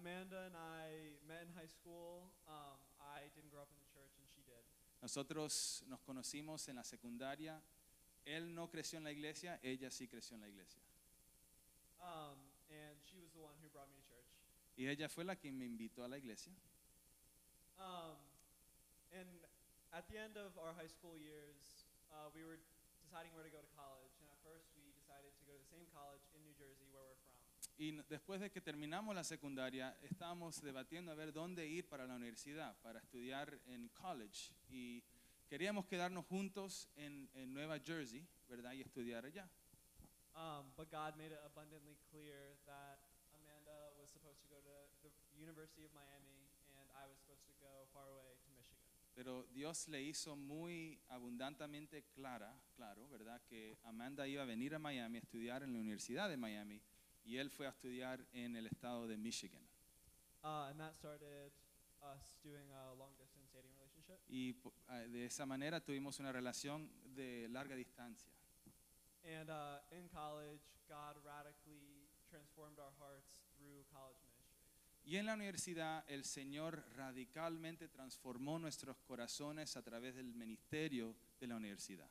Amanda and I met in high school. I didn't grow up in the church and she did. Nosotros nos conocimos en la secundaria. Él no creció en la iglesia, ella sí creció en la iglesia. And she was the one who brought me to church. Y ella fue la que me invitó a la iglesia. And at the end of our high school years, we were deciding where to go to college. And at first we decided to go to the same college in New Jersey where we're from. Y después de que terminamos la secundaria, estábamos debatiendo a ver dónde ir para la universidad, para estudiar en college. Y queríamos quedarnos juntos en Nueva Jersey, ¿verdad? Y estudiar allá. But God made it abundantly clear that Amanda was supposed to go to the University of Miami and I was supposed to go far away to Michigan. Pero Dios le hizo muy abundantemente claro, ¿verdad? Que Amanda iba a venir a Miami a estudiar en la Universidad de Miami y él fue a estudiar en el estado de Michigan. And that started us doing a long distance dating relationship. Y de esa manera tuvimos una relación de larga distancia. And in college, God radically transformed our hearts through college ministry. Y en la universidad el Señor radicalmente transformó nuestros corazones a través del ministerio de la universidad.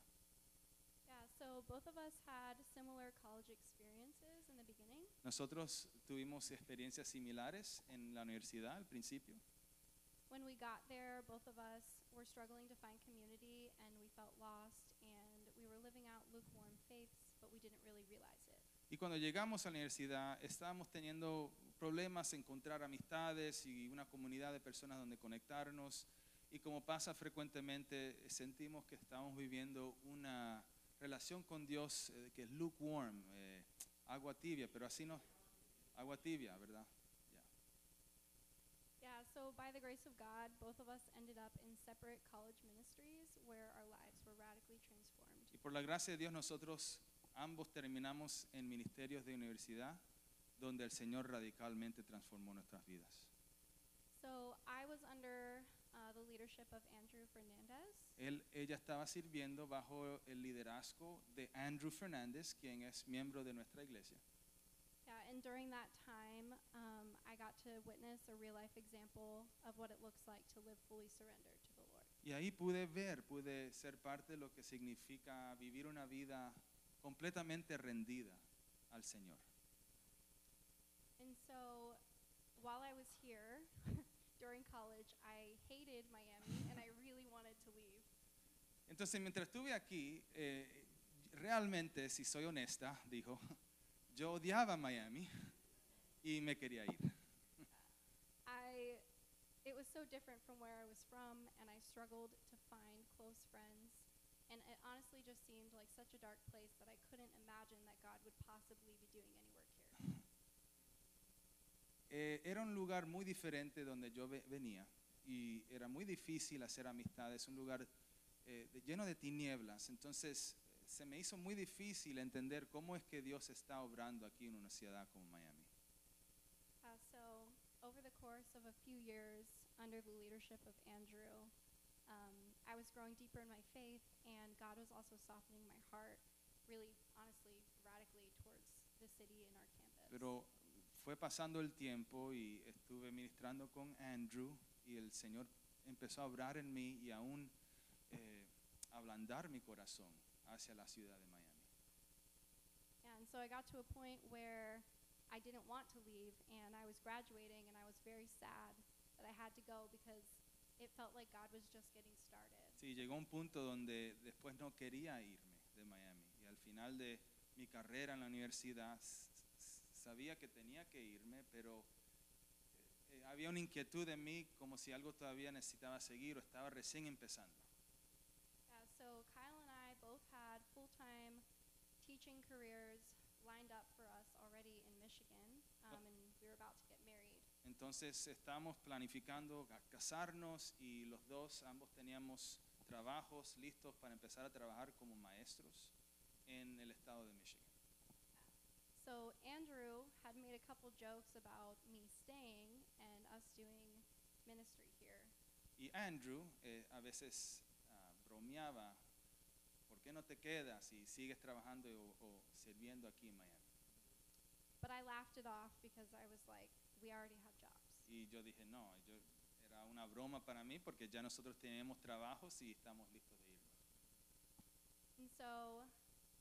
Yeah, so both of us had similar college experiences in the beginning. Nosotros tuvimos experiencias similares en la universidad al principio. When we got there, both of us were struggling to find community and we felt lost and we were living out lukewarm faiths, but we didn't really realize it. Y cuando llegamos a la universidad estábamos teniendo problemas en encontrar amistades y una comunidad de personas donde conectarnos. Y como pasa frecuentemente, sentimos que estamos viviendo una relación con Dios que es lukewarm, agua tibia, pero así no, agua tibia, ¿verdad? Yeah, so by the grace of God, both of us ended up in separate college ministries where our lives were radically transformed. Y por la gracia de Dios nosotros ambos terminamos en ministerios de universidad donde el Señor radicalmente transformó nuestras vidas. So I was under the leadership of Andrew Fernandez. Ella estaba sirviendo bajo el liderazgo de Andrew Fernández, quien es miembro de nuestra iglesia. Yeah, and during that time, I got to witness a real life example of what it looks like to live fully surrendered to the Lord. Y ahí pude ser parte de lo que significa vivir una vida completamente rendida al Señor. And so, while I was here during college, I hated Miami and I really wanted to leave. Entonces, mientras estuve aquí, realmente, si soy honesta, dijo, yo odiaba Miami y me quería ir. It was so different from where I was from, and I struggled to find close friends. And it honestly just seemed like such a dark place that I couldn't imagine that God would possibly be doing any work here. Era un lugar muy diferente donde yo venía y era muy difícil hacer amistades, un lugar lleno de tinieblas. Entonces se me hizo muy difícil entender cómo es que Dios está obrando aquí en una ciudad como Miami. So over the course of a few years under the leadership of Andrew, I was growing deeper in my faith, and God was also softening my heart, really, honestly, radically towards the city and our campus. Pero fue pasando el tiempo y estuve ministrando con Andrew y el Señor empezó a obrar en mí y aún ablandar mi corazón hacia la ciudad de Miami. And so I got to a point where I didn't want to leave, and I was graduating, and I was very sad that I had to go because it felt like God was just getting started. Sí, llegó un punto donde después no quería irme de Miami y al final de mi carrera en la universidad sabía que tenía que irme, pero había una inquietud en mí como si algo todavía necesitaba seguir o estaba recién empezando. So Kyle and I both had full-time teaching careers lined up for us already in Michigan, and we were about to get married. Entonces estábamos planificando casarnos y los dos, ambos teníamos trabajos listos para empezar a trabajar como maestros en el estado de Michigan. So Andrew had made a couple jokes about me staying and us doing ministry here. Y Andrew a veces bromeaba, ¿por qué no te quedas y sigues trabajando o sirviendo aquí en Miami? But I laughed it off because I was like, we already have jobs. Y yo dije, no, era una broma para mí porque ya nosotros tenemos trabajos y estamos listos de irnos. And so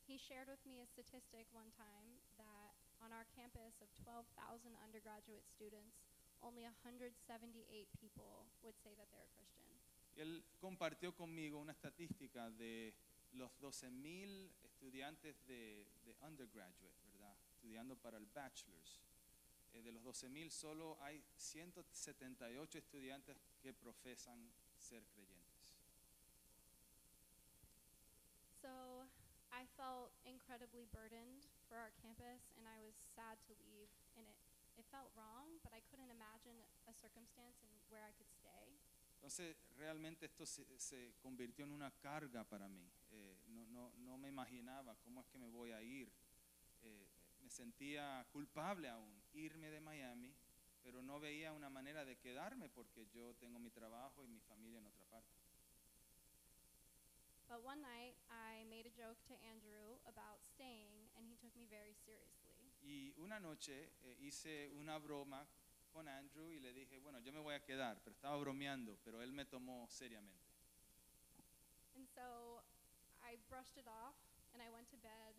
he shared with me a statistic one time that on our campus of 12,000 undergraduate students, only 178 people would say that they're a Christian. Y él compartió conmigo una estadística de los 12,000 estudiantes de undergraduate, ¿verdad? Estudiando para el bachelor's. De los 12,000 solo hay 178 estudiantes que profesan ser creyentes. So I felt incredibly burdened for our campus, and I was sad to leave. And it felt wrong, but I couldn't imagine a circumstance in where I could stay. Entonces, realmente esto se convirtió en una carga para mí. No me imaginaba cómo es que me voy a ir. Me sentía culpable aún irme de Miami, pero no veía una manera de quedarme porque yo tengo mi trabajo y mi familia en otra parte. But one night, I made a joke to Andrew about staying, and he took me very seriously. Y una noche hice una broma con Andrew y le dije, bueno, yo me voy a quedar, pero estaba bromeando, pero él me tomó seriamente. And so I brushed it off, and I went to bed,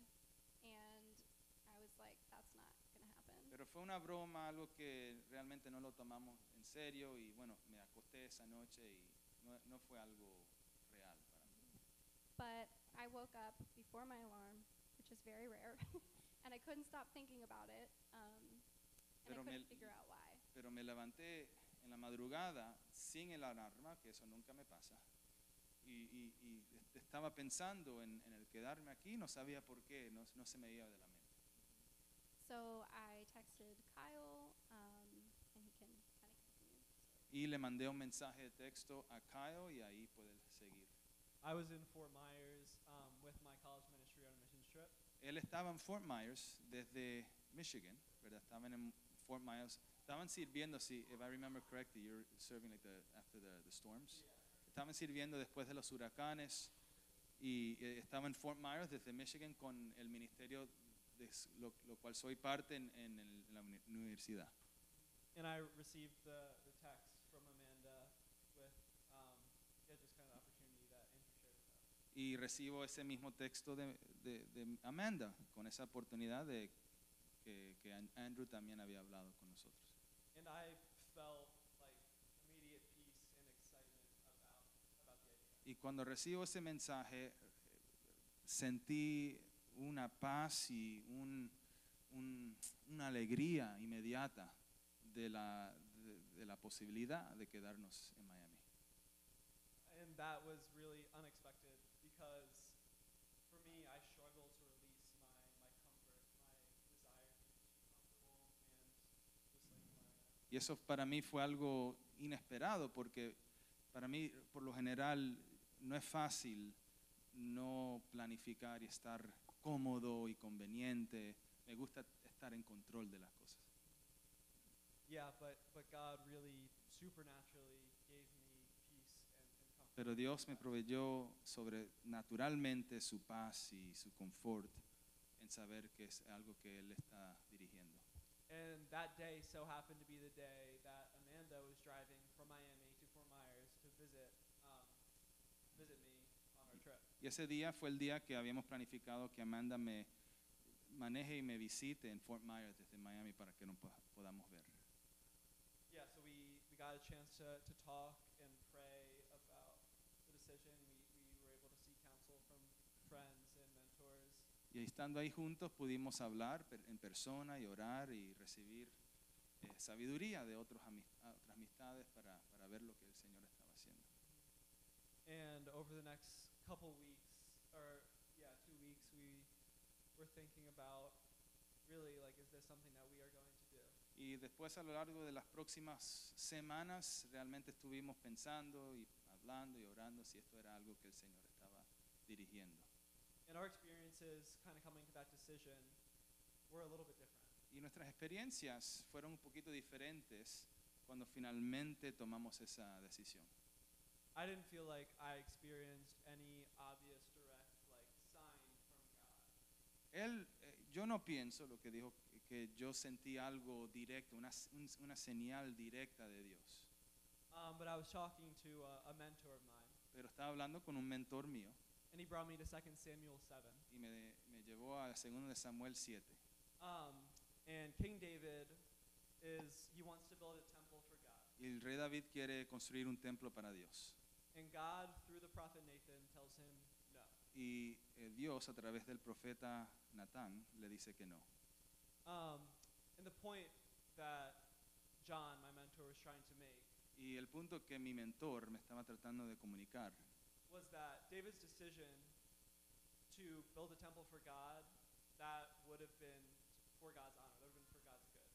and I was like, that's not going to happen. Pero fue una broma, algo que realmente no lo tomamos en serio y bueno, me acosté esa noche y no fue algo real para mí. But I woke up before my alarm, which is very rare, and I couldn't stop thinking about it, and Pero I me- couldn't figure out why. Pero me levanté en la madrugada sin el alarma, que eso nunca me pasa, y estaba pensando en el quedarme aquí, no sabía por qué, no se me iba de la mente. So I texted Kyle, and he can kind of continue. Y le mandé un mensaje de texto a Kyle y ahí puede seguir. I was in Fort Myers with my college ministry on a missions trip. Él estaba en Fort Myers desde Michigan, ¿verdad? Estaban en Fort Myers. Estaban sirviendo, si if I remember correctly, you're serving like after the storms. Estaban sirviendo después de los huracanes y estaba en Fort Myers desde Michigan con el ministerio de lo cual soy parte en la universidad. And I received the text from Amanda with just kind of the opportunity that Andrew shared with us. Y recibo ese mismo texto de Amanda con esa oportunidad de que Andrew también había hablado con nosotros. And I felt like immediate peace and excitement about the idea. Y cuando recibo ese mensaje, sentí una paz y una alegría inmediata de la posibilidad de quedarnos en Miami. And that was really unexpected because for me, I struggle to release my comfort, my desire to be comfortable and just like Y eso para mí fue algo inesperado porque para mí, por lo general, no es fácil no planificar y estar cómodo y conveniente. Me gusta estar en control de las cosas. yeah, but God really supernaturally gave me peace and comfort. Pero Dios me proveyó sobrenaturalmente su paz y su confort en saber que es algo que Él está dirigiendo. And that day so happened to be the day that Amanda was driving from Miami to Fort Myers to visit me on our trip. Y ese día fue el día que habíamos planificado que Amanda me maneje y me visite en Fort Myers desde Miami para que nos podamos ver. Yeah, so we got a chance to talk and pray about the decision. We were able to seek counsel from friends and mentors. Y estando ahí juntos pudimos hablar en persona y orar y recibir sabiduría de otras amistades para ver lo que el Señor estaba haciendo. And over the next couple weeks, or 2 weeks, we were thinking about really like, is this something that we are going to do? Y después a lo largo de las próximas semanas realmente estuvimos pensando y hablando y orando si esto era algo que el Señor estaba dirigiendo. And our experiences kind of coming to that decision were a little bit different. Y nuestras experiencias fueron un poquito diferentes cuando finalmente tomamos esa decisión. I didn't feel like I experienced any obvious direct like sign from God. Yo no pienso lo que dijo que yo sentí algo directo, una señal directa de Dios. But I was talking to a mentor of mine, Pero estaba hablando con un mentor mío and he brought me to 2 Samuel 7. y me llevó a 2 de Samuel 7. And King David he wants to build a temple for God. Y el rey David quiere construir un templo para Dios. And God, through the prophet Nathan, tells him no. Y Dios, a través del profeta Natán, le dice que no. And the point that John, my mentor, was trying to make Y el punto que mi mentor me estaba tratando de comunicar was that David's decision to build a temple for God, that would have been for God's honor, that would have been for God's good.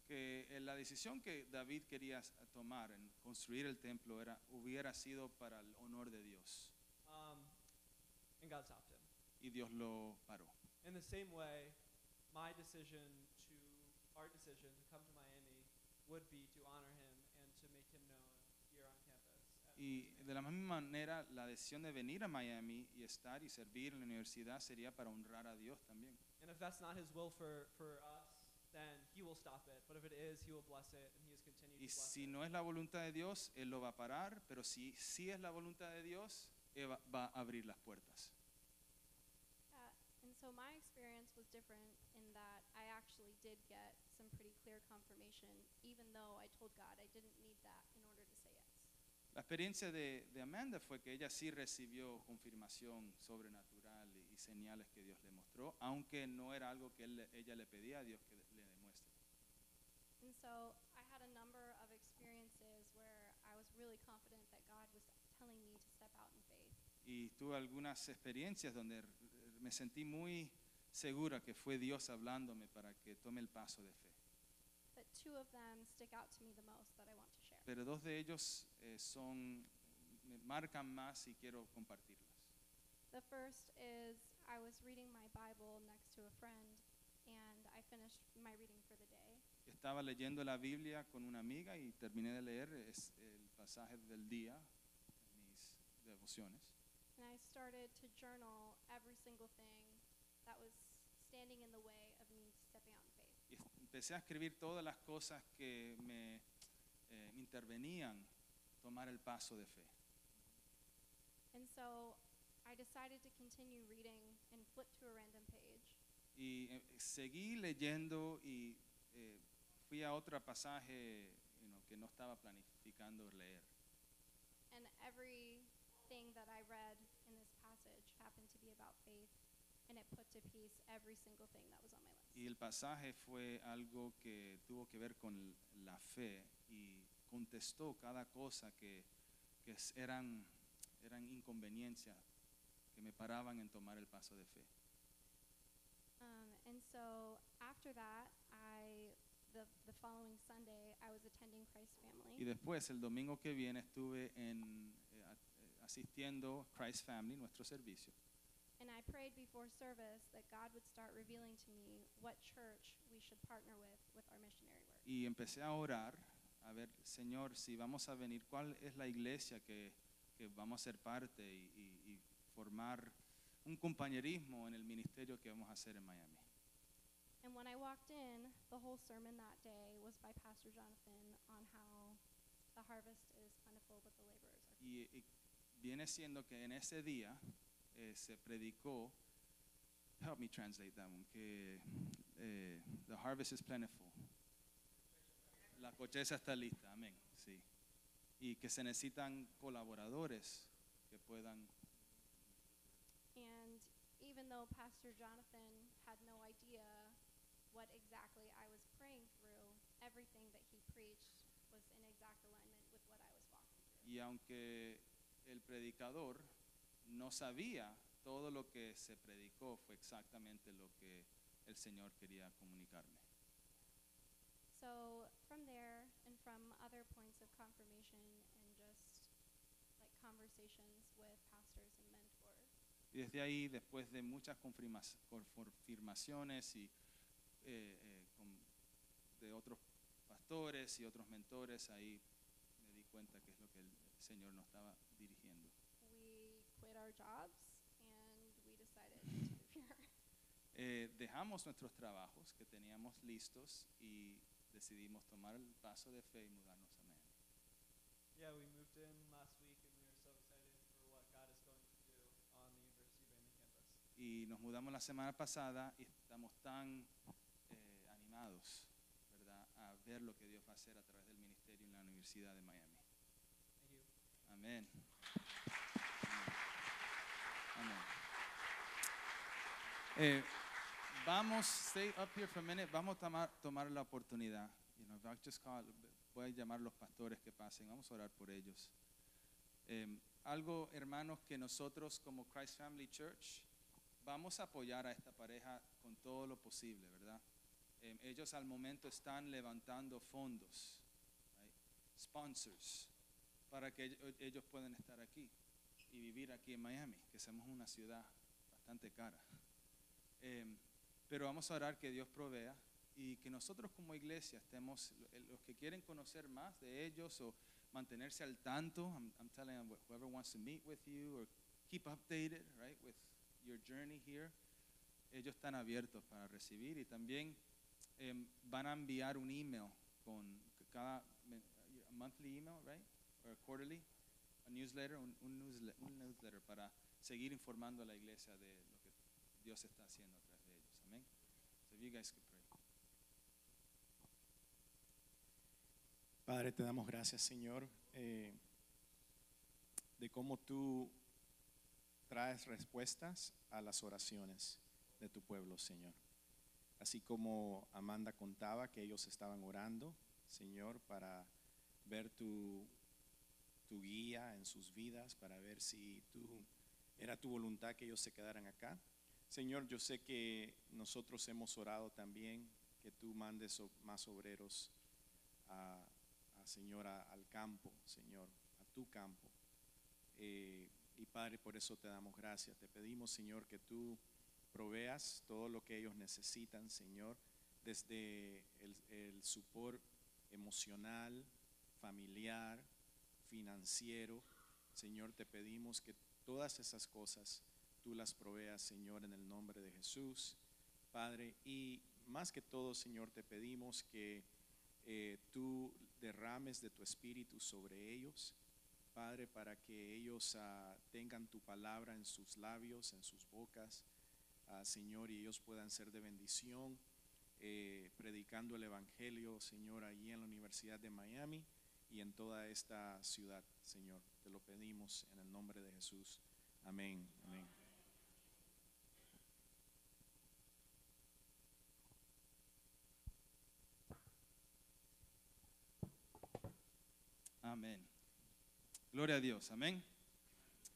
que la decisión que David quería tomar en construir el templo hubiera sido para el honor de Dios. And God stopped him. Y Dios lo paró. In the same way, our decision to come to Miami would be to honor him and to make him known here on campus. Y de la misma manera, la decisión de venir a Miami y estar y servir en la universidad sería para honrar a Dios también. And if that's not his will for us, then he will stop it. But if it is, he will bless it, and he has continued to Y bless si it. no es la voluntad de Dios, Él lo va a parar, pero si sí es la voluntad de Dios, Él va a abrir las puertas. And so my experience was different in that I actually did get some pretty clear confirmation, even though I told God I didn't need that in order to say yes. La experiencia de Amanda fue que ella sí recibió confirmación sobrenatural y señales que Dios le mostró, aunque no era algo que ella le pedía a Dios que le demuestre. And so I had a number of experiences where I was really confident that God was telling me to step out in faith. Y tuve algunas experiencias donde me sentí muy segura que fue Dios hablándome para que tome el paso de fe. But two of them stick out to me the most that I want to share. Pero dos de ellos me marcan más y quiero compartirlas. The first is I was reading my Bible next to a friend, and I finished my reading for the day. Estaba leyendo la Biblia con una amiga y terminé de leer el pasaje del día en mis devociones. And I started to journal every single thing that was standing in the way of me stepping out in faith. Y empecé a escribir todas las cosas que me intervenían tomar el paso de fe. And so I decided to continue reading and flip to a random page. Y seguí leyendo y fui a otro pasaje que no estaba planificando leer. And everything that I read in this passage happened to be about faith, and it put to peace every single thing that was on my list. Y el pasaje fue algo que tuvo que ver con la fe y contestó cada cosa que eran inconveniencias que me paraban en tomar el paso de fe. And so after that, the following Sunday, I was attending Christ Family. Y después, el domingo que viene, estuve asistiendo Christ Family, nuestro servicio. And I prayed before service that God would start revealing to me what church we should partner with our missionary work. Y empecé a orar, a ver, Señor, si vamos a venir, ¿cuál es la iglesia que vamos a ser parte y formar un compañerismo en el ministerio que vamos a hacer en Miami? And when I walked in, the whole sermon that day was by Pastor Jonathan on how the harvest is plentiful, but the laborers are few. Y viene siendo que en ese día se predicó, help me translate that one, que the harvest is plentiful. La cosecha está lista, amén, sí. Y que se necesitan colaboradores que puedan. And even though Pastor Jonathan had no idea what exactly I was praying through, everything that he preached was in exact alignment with what I was walking through. Y aunque el predicador no sabía, todo lo que se predicó fue exactamente lo que el Señor quería comunicarme. So from there and from other points of confirmation and just like conversations with pastors and mentors, Y desde ahí, después de muchas confirmaciones y de otros pastores y otros mentores, ahí me di cuenta que es lo que el Señor nos estaba dirigiendo. we quit our jobs and we decided to move here. dejamos nuestros trabajos que teníamos listos y decidimos tomar el paso de fe y mudarnos a Miami. Yeah, we moved in last week and we were so excited for what God is going to do on the University of Miami campus. Y nos mudamos la semana pasada y estamos tan animados, ¿verdad?, a ver lo que Dios va a hacer a través del ministerio en la Universidad de Miami. Thank you. Amén. Amén. Vamos, stay up here for a minute. Vamos a tomar la oportunidad. Voy a llamar a los pastores que pasen. Vamos a orar por ellos. Algo, hermanos, que nosotros como Christ Family Church vamos a apoyar a esta pareja con todo lo posible, ¿verdad? Ellos al momento están levantando fondos, right? Sponsors, para que ellos puedan estar aquí y vivir aquí en Miami, que somos una ciudad bastante cara. Pero vamos a orar que Dios provea y que nosotros como iglesia estemos, los que quieren conocer más de ellos o mantenerse al tanto, I'm telling them, whoever wants to meet with you or keep updated, right, with your journey here, ellos están abiertos para recibir y también van a enviar un email con cada a monthly email, right, or quarterly, a newsletter, un newsletter para seguir informando a la iglesia de lo que Dios está haciendo a través de ellos. Amén. So if you guys could pray. Padre, te damos gracias, Señor, de cómo tú traes respuestas a las oraciones de tu pueblo, Señor. Así como Amanda contaba que ellos estaban orando, Señor, para ver tu guía en sus vidas, para ver si era tu voluntad que ellos se quedaran acá. Señor, yo sé que nosotros hemos orado también que tú mandes más obreros Señor, al campo, Señor, a tu campo. Y Padre, por eso te damos gracias. Te pedimos, Señor, que tú proveas todo lo que ellos necesitan, Señor, desde el support emocional, familiar, financiero. Señor, te pedimos que todas esas cosas tú las proveas, Señor, en el nombre de Jesús, Padre. Y más que todo, Señor, te pedimos que tú derrames de tu espíritu sobre ellos, Padre, para que ellos tengan tu palabra en sus labios, en sus bocas, Señor, y ellos puedan ser de bendición, predicando el evangelio, Señor, allí en la Universidad de Miami y en toda esta ciudad, Señor. Te lo pedimos en el nombre de Jesús. Amén. Amén. Amén. Gloria a Dios. Amén.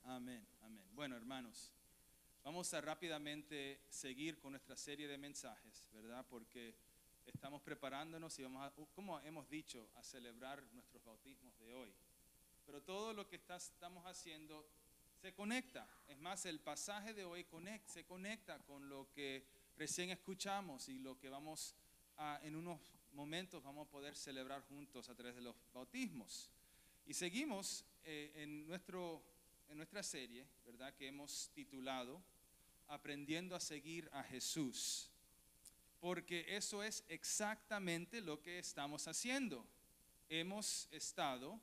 Amén. Amén. Bueno, hermanos, vamos a rápidamente seguir con nuestra serie de mensajes, ¿verdad? Porque estamos preparándonos y vamos a, como hemos dicho, a celebrar nuestros bautismos de hoy. Pero todo lo que estamos haciendo se conecta. Es más, el pasaje de hoy se conecta con lo que recién escuchamos y lo que vamos en unos momentos vamos a poder celebrar juntos a través de los bautismos. Y seguimos en nuestra serie, ¿verdad?, que hemos titulado Aprendiendo a seguir a Jesús. Porque eso es exactamente lo que estamos haciendo. Hemos estado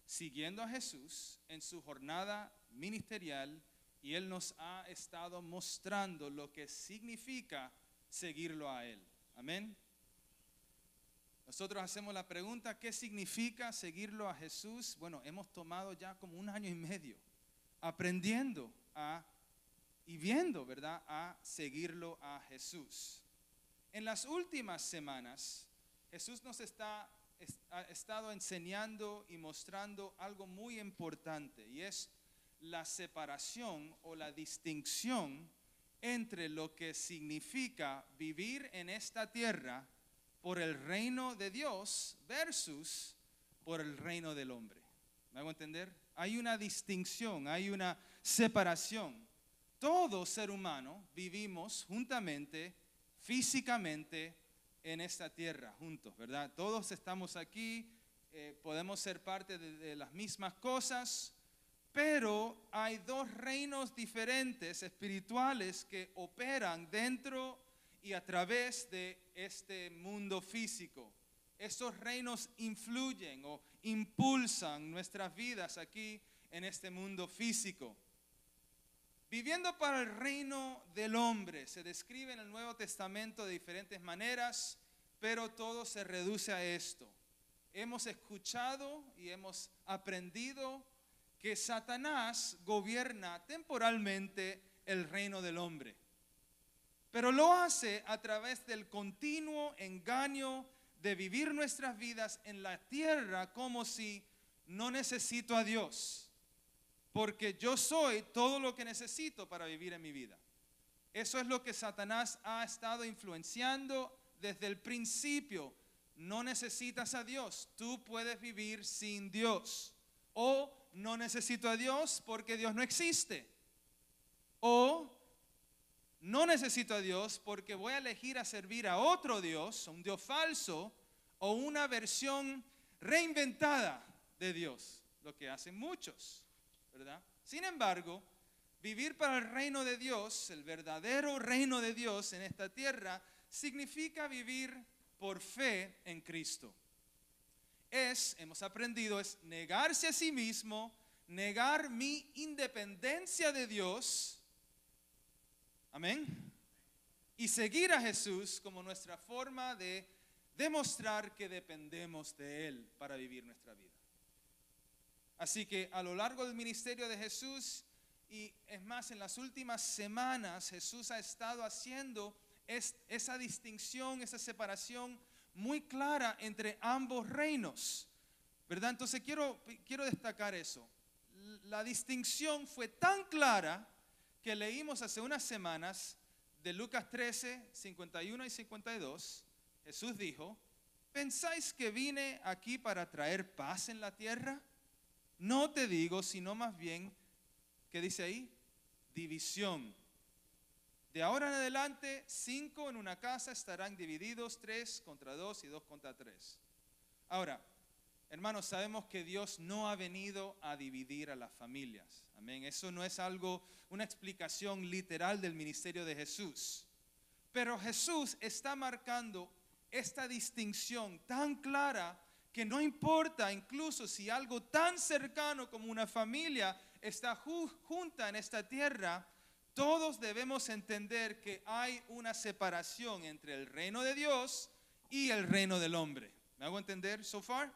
siguiendo a Jesús en su jornada ministerial y Él nos ha estado mostrando lo que significa seguirlo a Él. Amén. Nosotros hacemos la pregunta, ¿qué significa seguirlo a Jesús? Bueno, hemos tomado ya como 1 año y medio aprendiendo y viendo, ¿verdad?, a seguirlo a Jesús. En las últimas semanas, Jesús nos ha estado enseñando y mostrando algo muy importante, y es la separación o la distinción entre lo que significa vivir en esta tierra por el reino de Dios versus por el reino del hombre. ¿Me hago entender? Hay una distinción, hay una separación. Todo ser humano vivimos juntamente, físicamente, en esta tierra, juntos, ¿verdad? Todos estamos aquí, podemos ser parte de las mismas cosas, pero hay 2 reinos diferentes espirituales que operan dentro y a través de este mundo físico. Esos reinos influyen o impulsan nuestras vidas aquí en este mundo físico. Viviendo para el reino del hombre se describe en el Nuevo Testamento de diferentes maneras, pero todo se reduce a esto. Hemos escuchado y hemos aprendido que Satanás gobierna temporalmente el reino del hombre, pero lo hace a través del continuo engaño de vivir nuestras vidas en la tierra como si no necesito a Dios, porque yo soy todo lo que necesito para vivir en mi vida. Eso es lo que Satanás ha estado influenciando desde el principio. No necesitas a Dios, tú puedes vivir sin Dios. O no necesito a Dios porque Dios no existe. O no necesito a Dios porque voy a elegir a servir a otro Dios, un Dios falso, o una versión reinventada de Dios, lo que hacen muchos, ¿verdad? Sin embargo, vivir para el reino de Dios, el verdadero reino de Dios en esta tierra, significa vivir por fe en Cristo. Hemos aprendido, es negarse a sí mismo, negar mi independencia de Dios, amén, y seguir a Jesús como nuestra forma de demostrar que dependemos de Él para vivir nuestra vida. Así que a lo largo del ministerio de Jesús, y es más, en las últimas semanas, Jesús ha estado haciendo esa distinción, esa separación muy clara entre ambos reinos, ¿verdad? Entonces quiero destacar eso. La distinción fue tan clara que leímos hace unas semanas de Lucas 13, 51 y 52. Jesús dijo: ¿pensáis que vine aquí para traer paz en la tierra? No te digo, sino más bien, ¿qué dice ahí? División. De ahora en adelante, 5 en una casa estarán divididos, 3 contra 2 y 2 contra 3. Ahora, hermanos, sabemos que Dios no ha venido a dividir a las familias. Amén. Eso no es una explicación literal del ministerio de Jesús. Pero Jesús está marcando esta distinción tan clara que no importa incluso si algo tan cercano como una familia está junta en esta tierra, todos debemos entender que hay una separación entre el reino de Dios y el reino del hombre. ¿Me hago entender so far?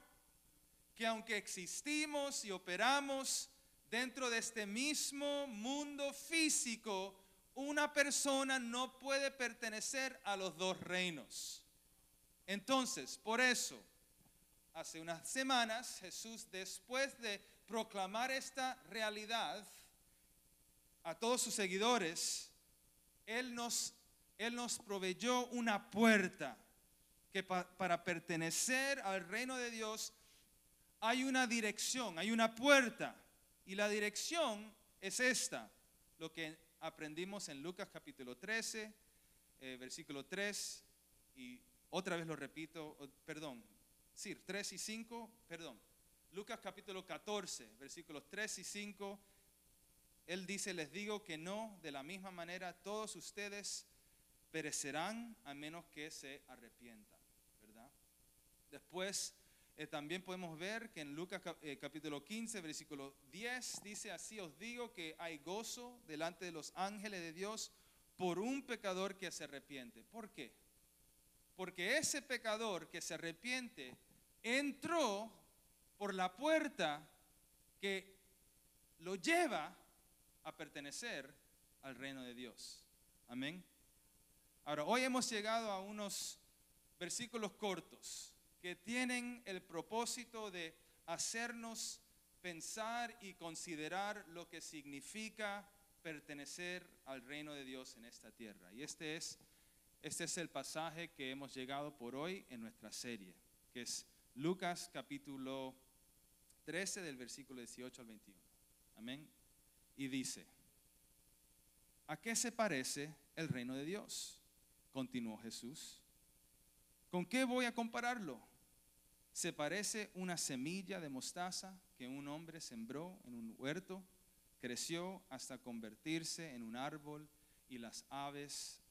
Que aunque existimos y operamos dentro de este mismo mundo físico, una persona no puede pertenecer a los dos reinos. Entonces, por eso, hace unas semanas, Jesús, después de proclamar esta realidad a todos sus seguidores, Él nos proveyó una puerta que para pertenecer al reino de Dios hay una dirección, hay una puerta. Y la dirección es esta, lo que aprendimos en Lucas capítulo 13, versículo 3, y otra vez lo repito, 3 y 5, Lucas capítulo 14, versículos 3 y 5, Él dice: les digo que no, de la misma manera todos ustedes perecerán a menos que se arrepientan, ¿verdad? Después también podemos ver que en Lucas capítulo 15, versículo 10 dice: así os digo que hay gozo delante de los ángeles de Dios por un pecador que se arrepiente. ¿Por qué? Porque ese pecador que se arrepiente entró por la puerta que lo lleva a pertenecer al reino de Dios. Amén. Ahora, hoy hemos llegado a unos versículos cortos que tienen el propósito de hacernos pensar y considerar lo que significa pertenecer al reino de Dios en esta tierra. Y este es el pasaje que hemos llegado por hoy en nuestra serie, que es Lucas capítulo 13 del versículo 18 al 21. Amén. Y dice: ¿a qué se parece el reino de Dios? Continuó Jesús. ¿Con qué voy a compararlo? Se parece una semilla de mostaza que un hombre sembró en un huerto, creció hasta convertirse en un árbol y las aves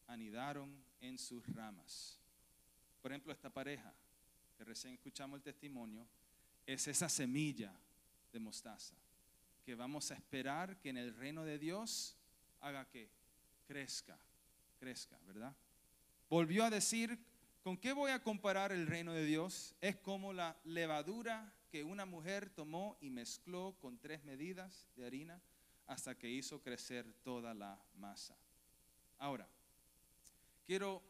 anidaron en sus ramas. Por ejemplo, esta pareja que recién escuchamos el testimonio, es esa semilla de mostaza que vamos a esperar que en el reino de Dios haga que crezca, ¿verdad? Volvió a decir, ¿con qué voy a comparar el reino de Dios? Es como la levadura que una mujer tomó y mezcló con 3 medidas de harina hasta que hizo crecer toda la masa. Ahora, quiero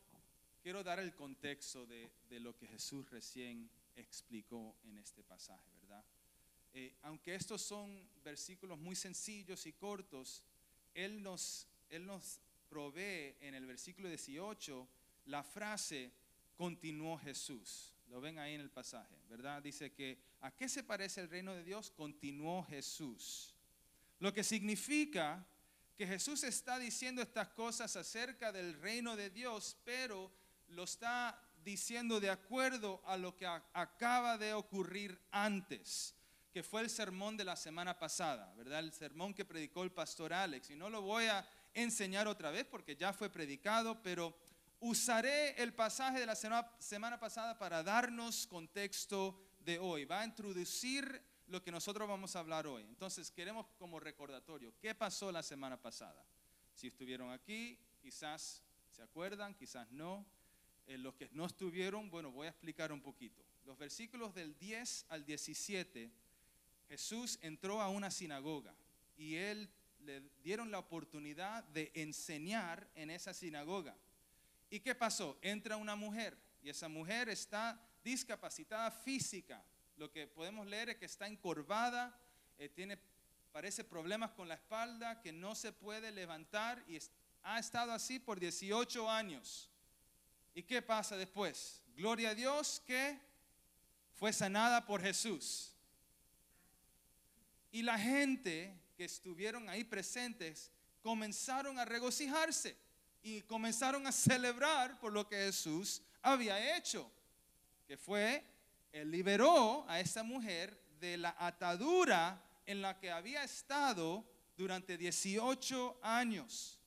dar el contexto de lo que Jesús recién explicó en este pasaje, ¿verdad? Aunque estos son versículos muy sencillos y cortos, Él nos provee en el versículo 18 la frase, continuó Jesús. Lo ven ahí en el pasaje, ¿verdad? Dice que, ¿a qué se parece el reino de Dios? Continuó Jesús. Lo que significa que Jesús está diciendo estas cosas acerca del reino de Dios, pero lo está diciendo de acuerdo a lo que acaba de ocurrir antes, que fue el sermón de la semana pasada, ¿verdad? El sermón que predicó el pastor Alex. Y no lo voy a enseñar otra vez porque ya fue predicado, pero usaré el pasaje de la semana pasada para darnos contexto de hoy. Va a introducir lo que nosotros vamos a hablar hoy. Entonces queremos como recordatorio, ¿qué pasó la semana pasada? Si estuvieron aquí, quizás se acuerdan, quizás no. Los que no estuvieron, bueno, voy a explicar un poquito. Los versículos del 10 al 17, Jesús entró a una sinagoga y él le dieron la oportunidad de enseñar en esa sinagoga. ¿Y qué pasó? Entra una mujer y esa mujer está discapacitada física. Lo que podemos leer es que está encorvada, parece problemas con la espalda, que no se puede levantar y ha estado así por 18 años. ¿Y qué pasa después? Gloria a Dios que fue sanada por Jesús. Y la gente que estuvieron ahí presentes comenzaron a regocijarse y comenzaron a celebrar por lo que Jesús había hecho, que fue, Él liberó a esa mujer de la atadura en la que había estado durante 18 años.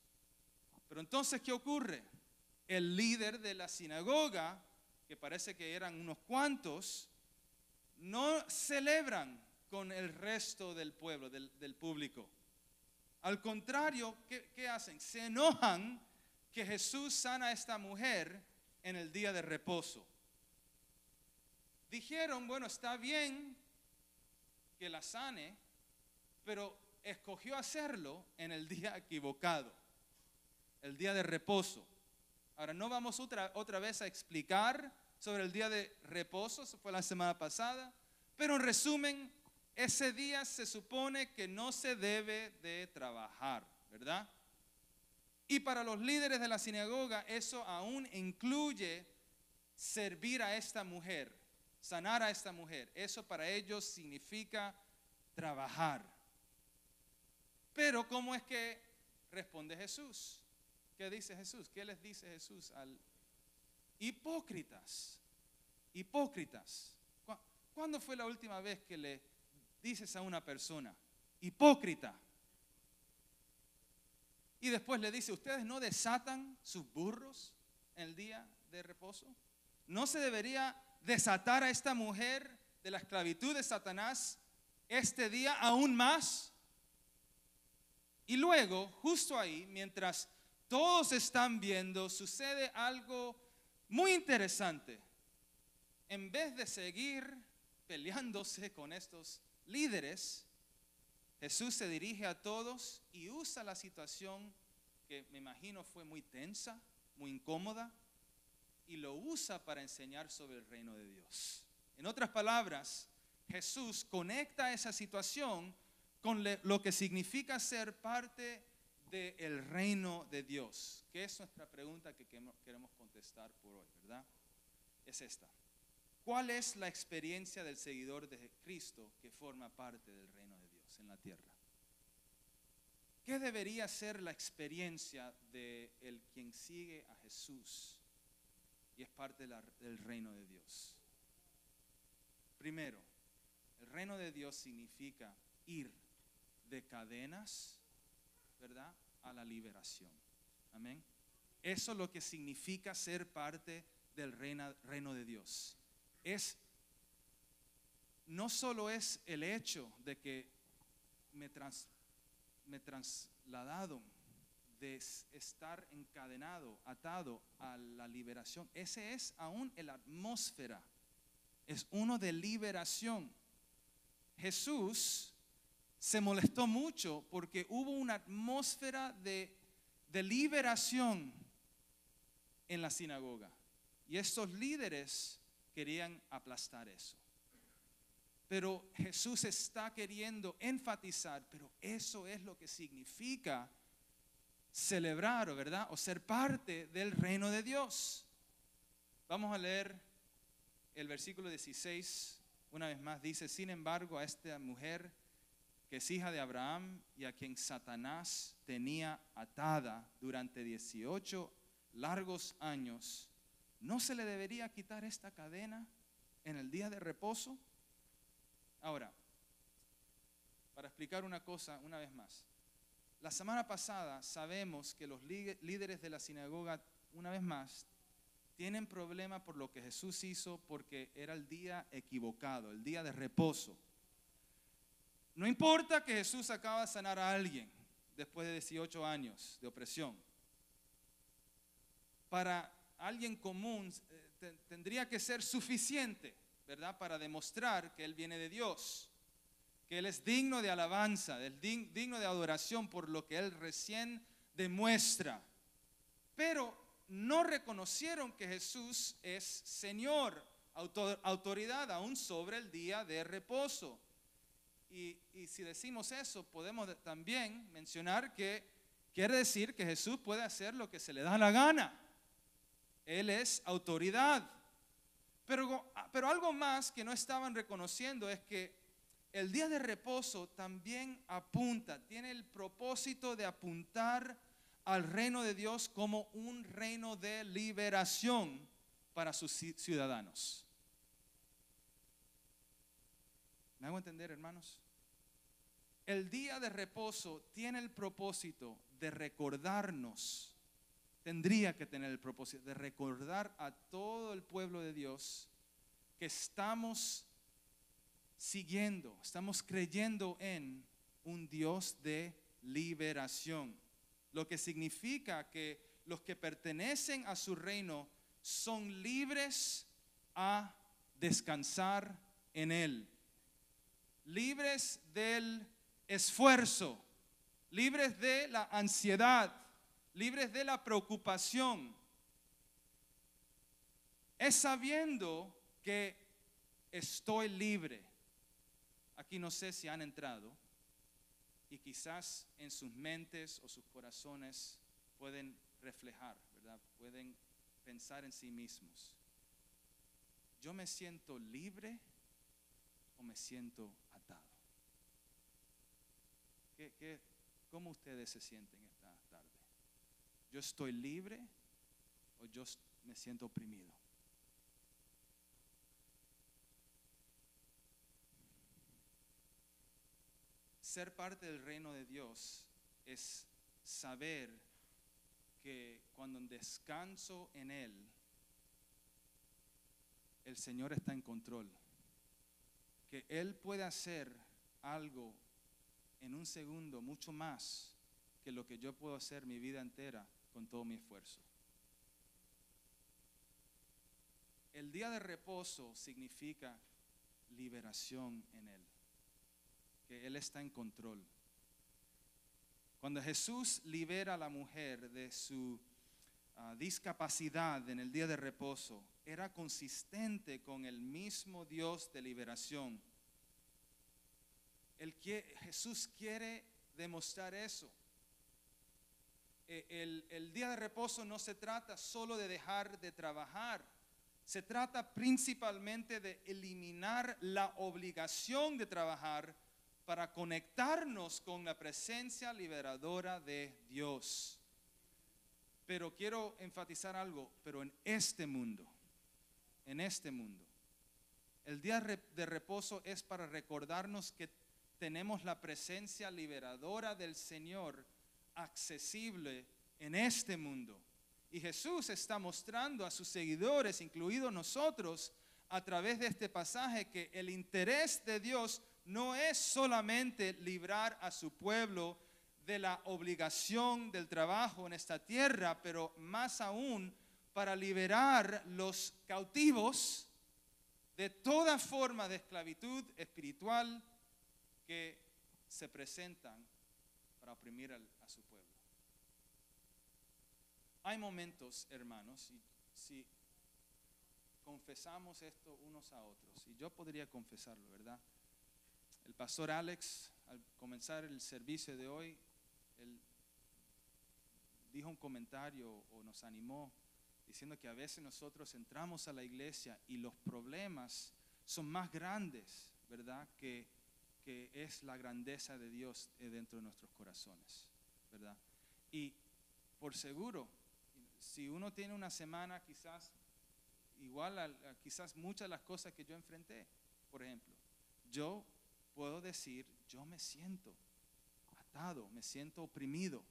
Pero entonces, ¿qué ocurre? El líder de la sinagoga, que parece que eran unos cuantos, no celebran con el resto del pueblo, del público. Al contrario, ¿qué hacen? Se enojan que Jesús sana a esta mujer en el día de reposo. Dijeron, bueno, está bien que la sane, pero escogió hacerlo en el día equivocado, el día de reposo. Ahora, no vamos otra vez a explicar sobre el día de reposo, eso fue la semana pasada, pero en resumen, ese día se supone que no se debe de trabajar, ¿verdad? Y para los líderes de la sinagoga, eso aún incluye servir a esta mujer, sanar a esta mujer. Eso para ellos significa trabajar. Pero ¿cómo es que responde Jesús? ¿Qué dice Jesús? ¿Qué les dice Jesús al hipócritas? Hipócritas. ¿Cuándo fue la última vez que le dices a una persona hipócrita? Y después le dice, ¿ustedes no desatan sus burros en el día de reposo? ¿No se debería desatar a esta mujer de la esclavitud de Satanás este día aún más? Y luego, justo ahí, mientras todos están viendo, sucede algo muy interesante. En vez de seguir peleándose con estos líderes, Jesús se dirige a todos y usa la situación que me imagino fue muy tensa, muy incómoda, y lo usa para enseñar sobre el reino de Dios. En otras palabras, Jesús conecta esa situación con lo que significa ser parte del reino de Dios, que es nuestra pregunta que queremos contestar por hoy, ¿verdad? Es esta. ¿Cuál es la experiencia del seguidor de Cristo que forma parte del reino de Dios en la tierra? ¿Qué debería ser la experiencia de quien sigue a Jesús y es parte del reino de Dios? Primero, el reino de Dios significa ir de cadenas, ¿verdad?, a la liberación. Amén. Eso es lo que significa ser parte del reino de Dios. No solo es el hecho de que me trasladaron de estar encadenado, atado a la liberación. Ese es aún la atmósfera. Es uno de liberación. Jesús se molestó mucho porque hubo una atmósfera de liberación en la sinagoga. Y estos líderes querían aplastar eso. Pero Jesús está queriendo enfatizar, pero eso es lo que significa celebrar, ¿verdad? O ser parte del reino de Dios. Vamos a leer el versículo 16. Una vez más dice: sin embargo, a esta mujer que es hija de Abraham y a quien Satanás tenía atada durante 18 largos años, ¿no se le debería quitar esta cadena en el día de reposo? Ahora, para explicar una cosa una vez más. La semana pasada sabemos que los líderes de la sinagoga, una vez más, tienen problemas por lo que Jesús hizo porque era el día equivocado, el día de reposo. No importa que Jesús acaba de sanar a alguien después de 18 años de opresión. Para alguien común tendría que ser suficiente, ¿verdad? Para demostrar que Él viene de Dios, que Él es digno de alabanza, digno de adoración por lo que Él recién demuestra. Pero no reconocieron que Jesús es Señor, autoridad aún sobre el día de reposo. Y si decimos eso, podemos también mencionar que quiere decir que Jesús puede hacer lo que se le da la gana. Él es autoridad. Pero algo más que no estaban reconociendo es que el día de reposo también tiene el propósito de apuntar al reino de Dios como un reino de liberación para sus ciudadanos. ¿Me hago entender, hermanos? El día de reposo tiene el propósito de recordarnos, tendría que tener el propósito de recordar a todo el pueblo de Dios que estamos estamos creyendo en un Dios de liberación. Lo que significa que los que pertenecen a su reino son libres a descansar en Él. Libres del esfuerzo, libres de la ansiedad, libres de la preocupación. Es sabiendo que estoy libre. Aquí no sé si han entrado y quizás en sus mentes o sus corazones pueden reflejar, ¿verdad? Pueden pensar en sí mismos. ¿Yo me siento libre o me siento atado? ¿Cómo ustedes se sienten esta tarde? ¿Yo estoy libre o yo me siento oprimido? Ser parte del reino de Dios es saber que cuando descanso en Él, el Señor está en control. Que Él puede hacer algo en un segundo mucho más que lo que yo puedo hacer mi vida entera con todo mi esfuerzo. El día de reposo significa liberación en Él. Que Él está en control. Cuando Jesús libera a la mujer de su discapacidad en el día de reposo, era consistente con el mismo Dios de liberación. Jesús quiere demostrar eso. El día de reposo no se trata solo de dejar de trabajar. Se trata principalmente de eliminar la obligación de trabajar para conectarnos con la presencia liberadora de Dios. Pero quiero enfatizar algo, pero en este mundo, el día de reposo es para recordarnos que tenemos la presencia liberadora del Señor accesible en este mundo Y Jesús está mostrando a sus seguidores, incluidos nosotros, a través de este pasaje, que el interés de Dios no es solamente librar a su pueblo de la obligación del trabajo en esta tierra, pero más aún para liberar los cautivos de toda forma de esclavitud espiritual que se presentan para oprimir a su pueblo. Hay momentos, hermanos, y si confesamos esto unos a otros, y yo podría confesarlo, ¿verdad? El pastor Alex, al comenzar el servicio de hoy, él dijo un comentario o nos animó diciendo que a veces nosotros entramos a la iglesia y los problemas son más grandes, ¿verdad? Que es la grandeza de Dios dentro de nuestros corazones, ¿verdad? Y por seguro, si uno tiene una semana quizás igual a quizás muchas de las cosas que yo enfrenté, por ejemplo, yo puedo decir, yo me siento atado, me siento oprimido.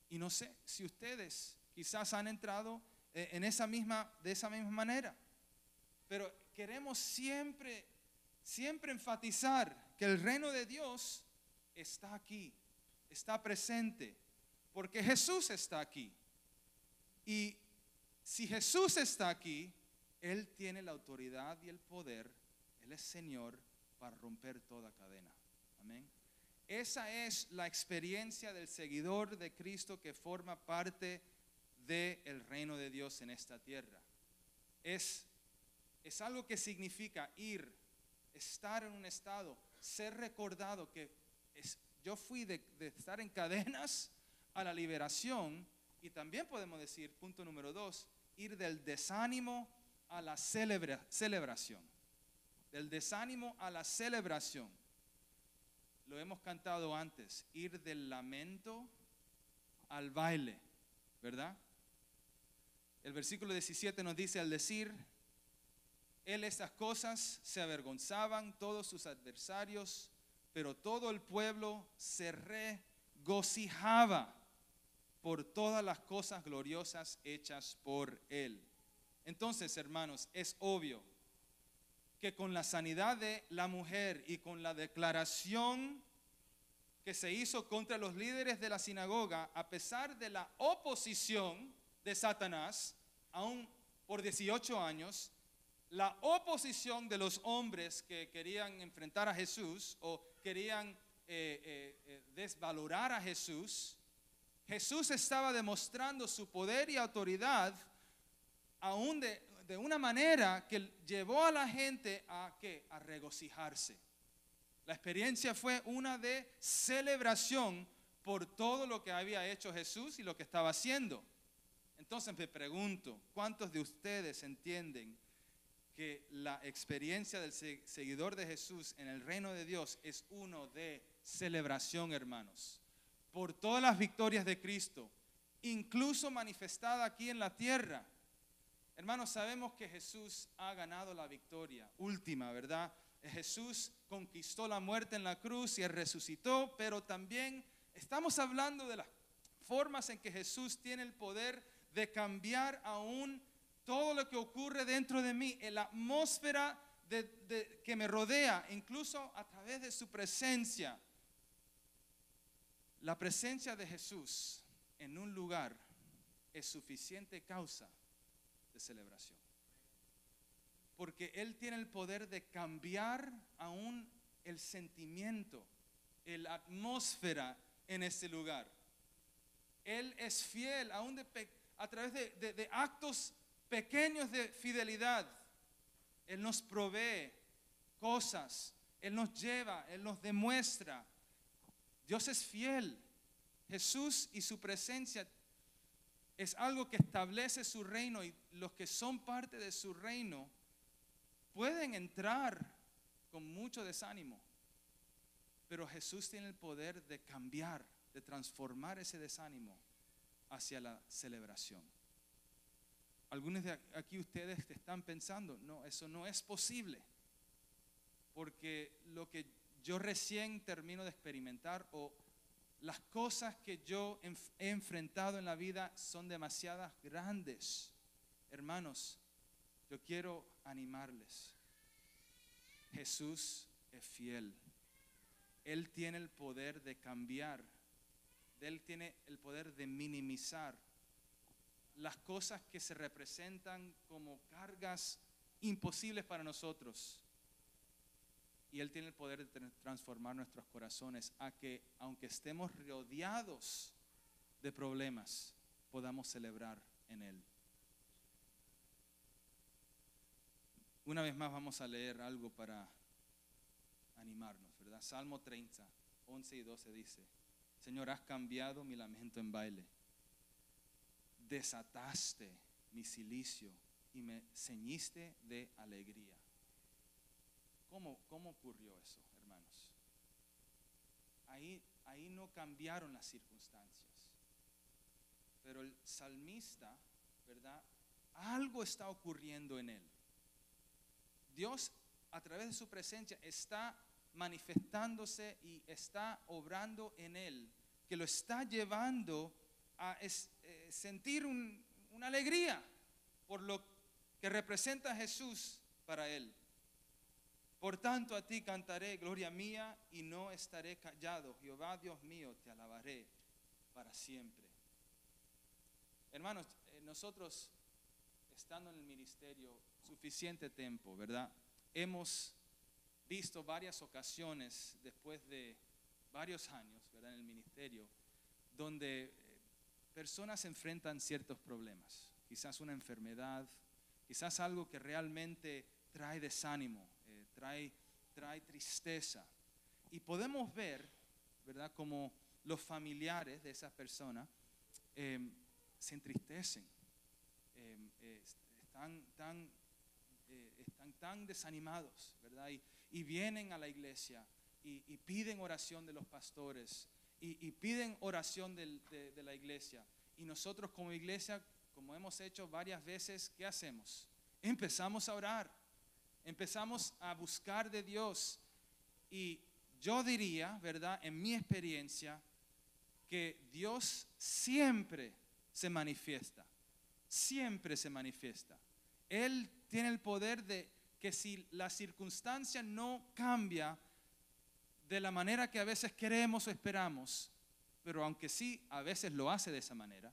Y no sé si ustedes quizás han entrado de esa misma manera. Pero queremos siempre enfatizar que el reino de Dios está aquí, está presente, porque Jesús está aquí. Y si Jesús está aquí, Él tiene la autoridad y el poder, Él es Señor para romper toda cadena. Amén. Esa es la experiencia del seguidor de Cristo que forma parte del reino de Dios en esta tierra. Es algo que significa ir, estar en un estado, ser recordado que yo fui de estar en cadenas a la liberación, y también podemos decir, punto número 2, ir del desánimo a la celebración. Del desánimo a la celebración. Lo hemos cantado antes, ir del lamento al baile, ¿verdad? El versículo 17 nos dice, al decir él estas cosas, se avergonzaban todos sus adversarios, pero todo el pueblo se regocijaba por todas las cosas gloriosas hechas por él. Entonces, hermanos, es obvio que con la sanidad de la mujer y con la declaración que se hizo contra los líderes de la sinagoga, a pesar de la oposición de Satanás, aún por 18 años, la oposición de los hombres que querían enfrentar a Jesús o querían desvalorar a Jesús, Jesús estaba demostrando su poder y autoridad aún de una manera que llevó a la gente a regocijarse. La experiencia fue una de celebración por todo lo que había hecho Jesús y lo que estaba haciendo. Entonces me pregunto, ¿cuántos de ustedes entienden que la experiencia del seguidor de Jesús en el reino de Dios es uno de celebración, hermanos? Por todas las victorias de Cristo, incluso manifestada aquí en la tierra. Hermanos, sabemos que Jesús ha ganado la victoria última, ¿verdad? Jesús conquistó la muerte en la cruz y resucitó, pero también estamos hablando de las formas en que Jesús tiene el poder de cambiar aún todo lo que ocurre dentro de mí, en la atmósfera que me rodea, incluso a través de su presencia. La presencia de Jesús en un lugar es suficiente causa de celebración. Porque Él tiene el poder de cambiar aún el sentimiento, la atmósfera en ese lugar. Él es fiel aún a través de actos pequeños de fidelidad. Él nos provee cosas, Él nos lleva, Él nos demuestra. Dios es fiel. Jesús y su presencia es algo que establece su reino, y los que son parte de su reino pueden entrar con mucho desánimo, pero Jesús tiene el poder de cambiar, de transformar ese desánimo hacia la celebración. Algunos de aquí ustedes están pensando, no, eso no es posible, porque lo que yo recién termino de experimentar, o Las cosas que yo he enfrentado en la vida son demasiadas grandes. Hermanos, yo quiero animarles. Jesús es fiel. Él tiene el poder de cambiar. Él tiene el poder de minimizar las cosas que se representan como cargas imposibles para nosotros. Y Él tiene el poder de transformar nuestros corazones a que, aunque estemos rodeados de problemas, podamos celebrar en Él. Una vez más vamos a leer algo para animarnos, ¿verdad? Salmo 30, 11 y 12 dice: Señor, has cambiado mi lamento en baile. Desataste mi cilicio y me ceñiste de alegría. ¿Cómo ocurrió eso, hermanos? Ahí no cambiaron las circunstancias. Pero el salmista, ¿verdad? Algo está ocurriendo en él. Dios, a través de su presencia, está manifestándose y está obrando en él, que lo está llevando a sentir una alegría por lo que representa Jesús para él. Por tanto, a ti cantaré, gloria mía, y no estaré callado. Jehová, Dios mío, te alabaré para siempre. Hermanos, nosotros, estando en el ministerio suficiente tiempo, ¿verdad? Hemos visto varias ocasiones después de varios años, ¿verdad? En el ministerio, donde personas enfrentan ciertos problemas. Quizás una enfermedad, quizás algo que realmente trae desánimo, trae tristeza. Y podemos ver, ¿verdad?, como los familiares de esas personas se entristecen, están tan desanimados, ¿verdad? Y vienen a la iglesia y piden oración de los pastores y piden oración de la iglesia. Y nosotros como iglesia, como hemos hecho varias veces, ¿qué hacemos? Empezamos a orar. Empezamos a buscar de Dios. Y yo diría, ¿verdad?, en mi experiencia, que Dios siempre se manifiesta. Siempre se manifiesta. Él tiene el poder de que si la circunstancia no cambia de la manera que a veces queremos o esperamos, pero aunque sí, a veces lo hace de esa manera,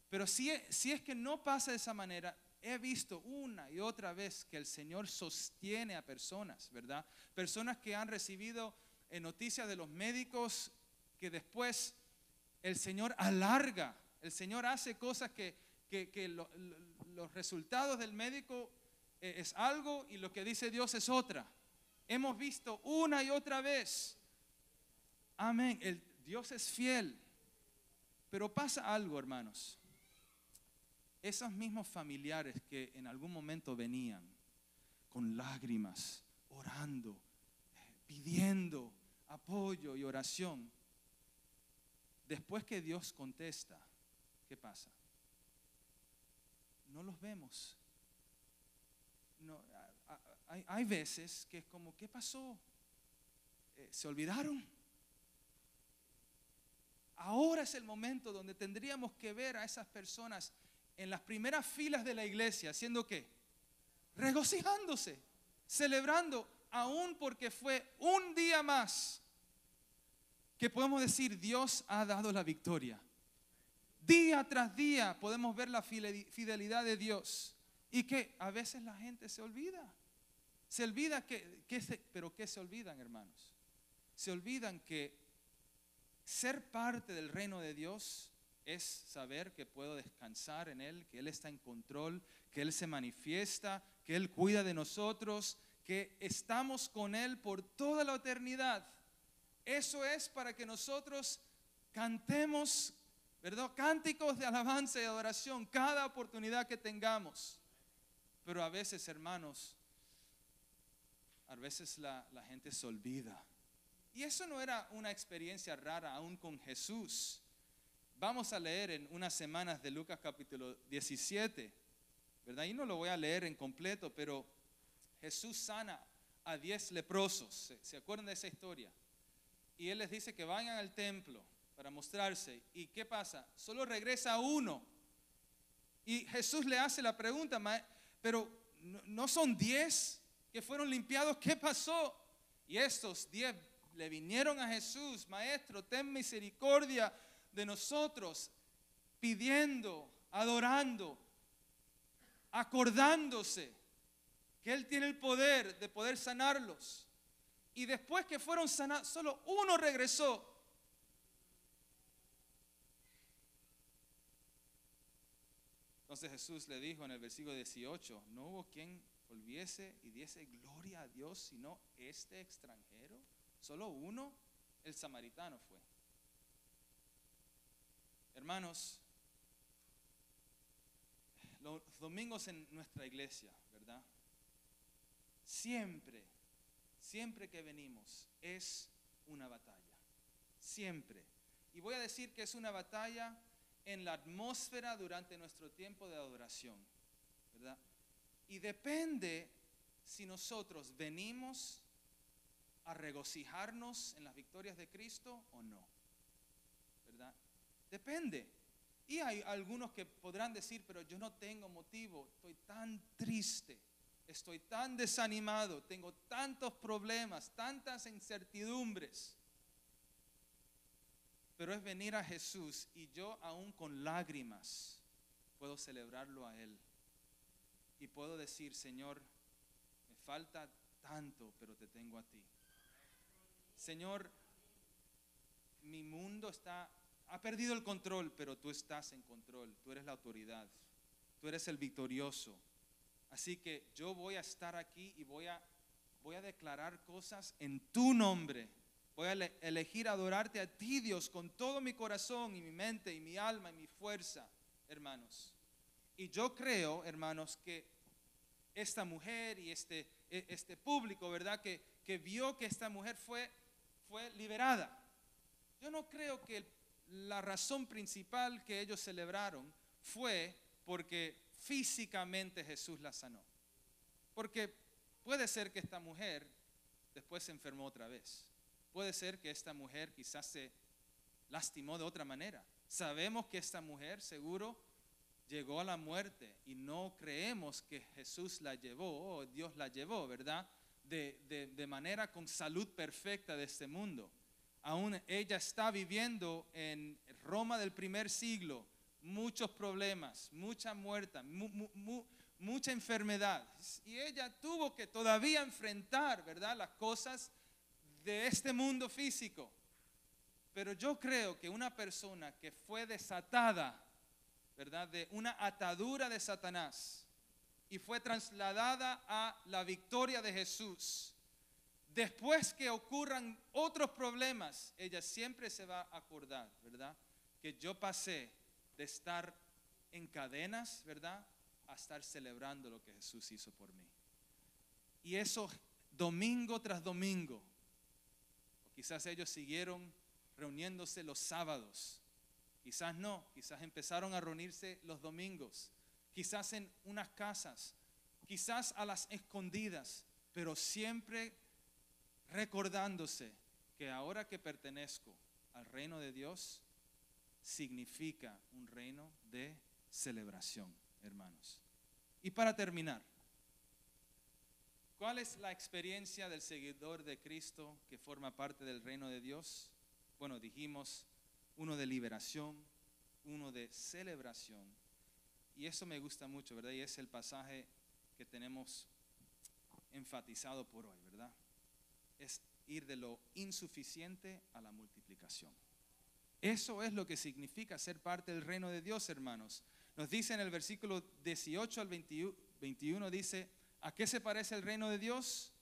pero si es que no pasa de esa manera, he visto una y otra vez que el Señor sostiene a personas, ¿verdad? Personas que han recibido noticias de los médicos que después el Señor alarga, el Señor hace cosas que los resultados del médico es algo y lo que dice Dios es otra. Hemos visto una y otra vez. Amén. Dios es fiel. Pero pasa algo, hermanos. Esos mismos familiares que en algún momento venían con lágrimas, orando, pidiendo apoyo y oración, después que Dios contesta, ¿qué pasa? No los vemos. No, hay veces que es como, ¿qué pasó? ¿Se olvidaron? Ahora es el momento donde tendríamos que ver a esas personas en las primeras filas de la iglesia, ¿haciendo qué? Regocijándose, celebrando, aún porque fue un día más que podemos decir Dios ha dado la victoria. Día tras día podemos ver la fidelidad de Dios y que a veces la gente se olvida. Se olvida pero ¿qué se olvidan, hermanos? Se olvidan que ser parte del reino de Dios es saber que puedo descansar en Él, que Él está en control, que Él se manifiesta, que Él cuida de nosotros, que estamos con Él por toda la eternidad. Eso es para que nosotros cantemos, ¿verdad?, cánticos de alabanza y adoración cada oportunidad que tengamos. Pero a veces, hermanos, a veces la gente se olvida. Y eso no era una experiencia rara aún con Jesús. Vamos a leer en unas semanas de Lucas capítulo 17, ¿verdad? Y no lo voy a leer en completo, pero Jesús sana a 10 leprosos. ¿Se acuerdan de esa historia? Y Él les dice que vayan al templo para mostrarse. ¿Y qué pasa? Solo regresa uno. Y Jesús le hace la pregunta, pero ¿no son 10 que fueron limpiados? ¿Qué pasó? Y estos 10 le vinieron a Jesús: Maestro, ten misericordia de nosotros, pidiendo, adorando, acordándose que Él tiene el poder de poder sanarlos. Y después que fueron sanados, solo uno regresó. Entonces Jesús le dijo en el versículo 18: no hubo quien volviese y diese gloria a Dios sino este extranjero. Solo uno, el samaritano, fue. Hermanos, los domingos en nuestra iglesia, ¿verdad? Siempre que venimos es una batalla. Siempre. Y voy a decir que es una batalla en la atmósfera durante nuestro tiempo de adoración, ¿verdad? Y depende si nosotros venimos a regocijarnos en las victorias de Cristo o no, ¿verdad? Depende. Y hay algunos que podrán decir: pero yo no tengo motivo, estoy tan triste, estoy tan desanimado, tengo tantos problemas, tantas incertidumbres. Pero es venir a Jesús y yo, aún con lágrimas, puedo celebrarlo a Él. Y puedo decir: Señor, me falta tanto, pero te tengo a ti. Señor, mi mundo ha perdido el control, pero tú estás en control. Tú eres la autoridad. Tú eres el victorioso. Así que yo voy a estar aquí y voy a declarar cosas en tu nombre. Voy a elegir adorarte a ti, Dios, con todo mi corazón y mi mente y mi alma y mi fuerza, hermanos. Y yo creo, hermanos, que esta mujer y este público, ¿verdad? Que vio que esta mujer fue liberada. Yo no creo que la razón principal que ellos celebraron fue porque físicamente Jesús la sanó. Porque puede ser que esta mujer después se enfermó otra vez. Puede ser que esta mujer quizás se lastimó de otra manera. Sabemos que esta mujer seguro llegó a la muerte y no creemos que Jesús la llevó o Dios la llevó, ¿verdad? De manera con salud perfecta de este mundo. Aún ella está viviendo en Roma del primer siglo, muchos problemas, mucha muerte, mucha enfermedad. Y ella tuvo que todavía enfrentar, ¿verdad?, las cosas de este mundo físico. Pero yo creo que una persona que fue desatada, ¿verdad?, de una atadura de Satanás y fue trasladada a la victoria de Jesús, después que ocurran otros problemas, ella siempre se va a acordar, ¿verdad?, que yo pasé de estar en cadenas, ¿verdad?, a estar celebrando lo que Jesús hizo por mí. Y eso domingo tras domingo. O quizás ellos siguieron reuniéndose los sábados. Quizás no, quizás empezaron a reunirse los domingos. Quizás en unas casas, quizás a las escondidas, pero siempre recordándose que ahora que pertenezco al reino de Dios, significa un reino de celebración, hermanos. Y para terminar, ¿cuál es la experiencia del seguidor de Cristo que forma parte del reino de Dios? Bueno, dijimos uno de liberación, uno de celebración. Y eso me gusta mucho, ¿verdad? Y es el pasaje que tenemos enfatizado por hoy, ¿verdad? Es ir de lo insuficiente a la multiplicación. Eso es lo que significa ser parte del reino de Dios, hermanos. Nos dice en el versículo 18 al 21, dice: ¿a qué se parece el reino de Dios?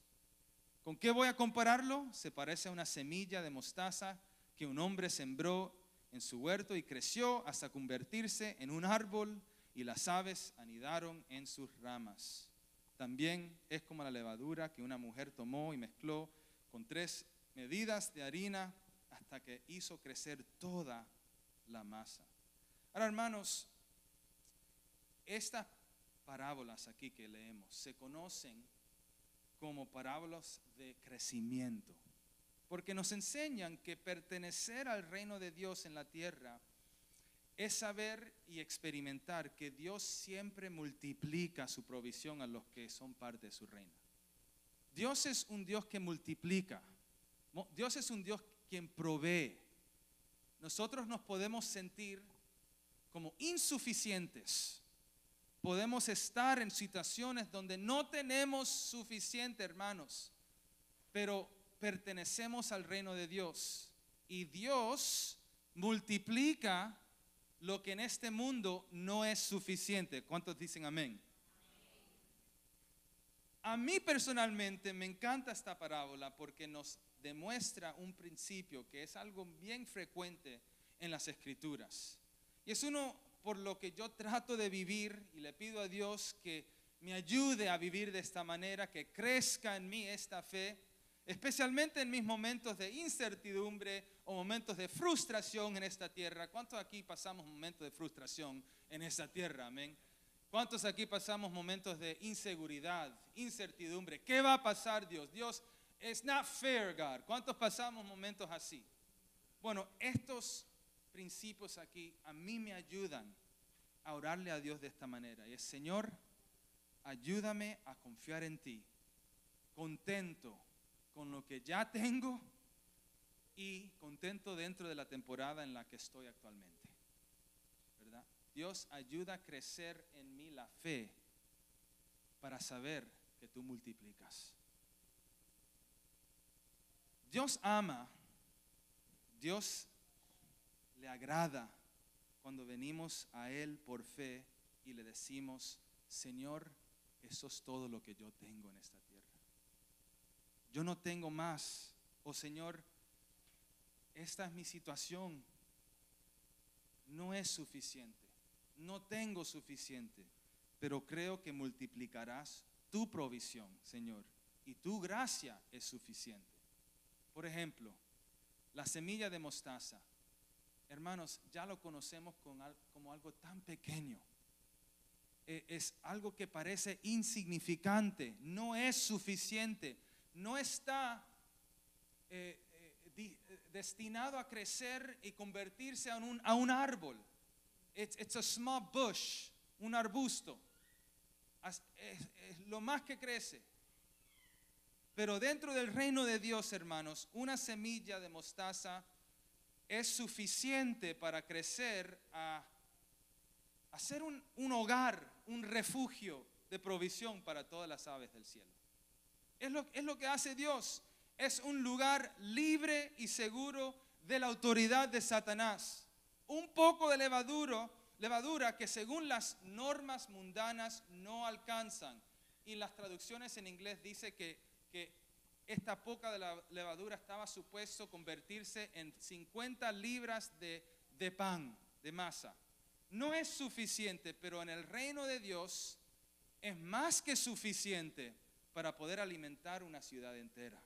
¿Con qué voy a compararlo? Se parece a una semilla de mostaza que un hombre sembró en su huerto y creció hasta convertirse en un árbol, y las aves anidaron en sus ramas. También es como la levadura que una mujer tomó y mezcló con 3 medidas de harina hasta que hizo crecer toda la masa. Ahora, hermanos, estas parábolas aquí que leemos se conocen como parábolas de crecimiento. porque nos enseñan que pertenecer al reino de Dios en la tierra es saber y experimentar que Dios siempre multiplica su provisión a los que son parte de su reino. Dios es un Dios que multiplica. Dios es un Dios quien provee. Nosotros nos podemos sentir como insuficientes. Podemos estar en situaciones donde no tenemos suficiente, hermanos, pero pertenecemos al reino de Dios. Y Dios multiplica lo que en este mundo no es suficiente. ¿Cuántos dicen amén? A mí personalmente me encanta esta parábola porque nos demuestra un principio que es algo bien frecuente en las Escrituras. Y es uno por lo que yo trato de vivir y le pido a Dios que me ayude a vivir de esta manera, que crezca en mí esta fe, especialmente en mis momentos de incertidumbre o momentos de frustración en esta tierra. ¿Cuántos aquí pasamos momentos de frustración en esta tierra? Amén. ¿Cuántos aquí pasamos momentos de inseguridad, incertidumbre? ¿Qué va a pasar, Dios? Dios, it's not fair, God. ¿Cuántos pasamos momentos así? Bueno, estos principios aquí a mí me ayudan a orarle a Dios de esta manera. Y es, Señor, ayúdame a confiar en ti, contento con lo que ya tengo y contento dentro de la temporada en la que estoy actualmente, ¿verdad? Dios, ayuda a crecer en mí la fe para saber que tú multiplicas. Dios ama, Dios le agrada cuando venimos a Él por fe y le decimos, Señor, eso es todo lo que yo tengo en esta tierra. Yo no tengo más. Oh Señor, esta es mi situación. No es suficiente. No tengo suficiente. Pero creo que multiplicarás tu provisión, Señor. Y tu gracia es suficiente. Por ejemplo, la semilla de mostaza. Hermanos, ya lo conocemos como algo tan pequeño. Es algo que parece insignificante. No es suficiente. No está destinado a crecer y convertirse a un árbol. It's a small bush, un arbusto. Es lo más que crece. Pero dentro del reino de Dios, hermanos, una semilla de mostaza es suficiente para crecer a ser un hogar, un refugio de provisión para todas las aves del cielo. Es lo que hace Dios. Es un lugar libre y seguro de la autoridad de Satanás. Un poco de levadura que según las normas mundanas no alcanzan. Y las traducciones en inglés dice que esta poca de la levadura estaba supuesto convertirse en 50 libras de pan, de masa. No es suficiente, pero en el reino de Dios es más que suficiente para poder alimentar una ciudad entera.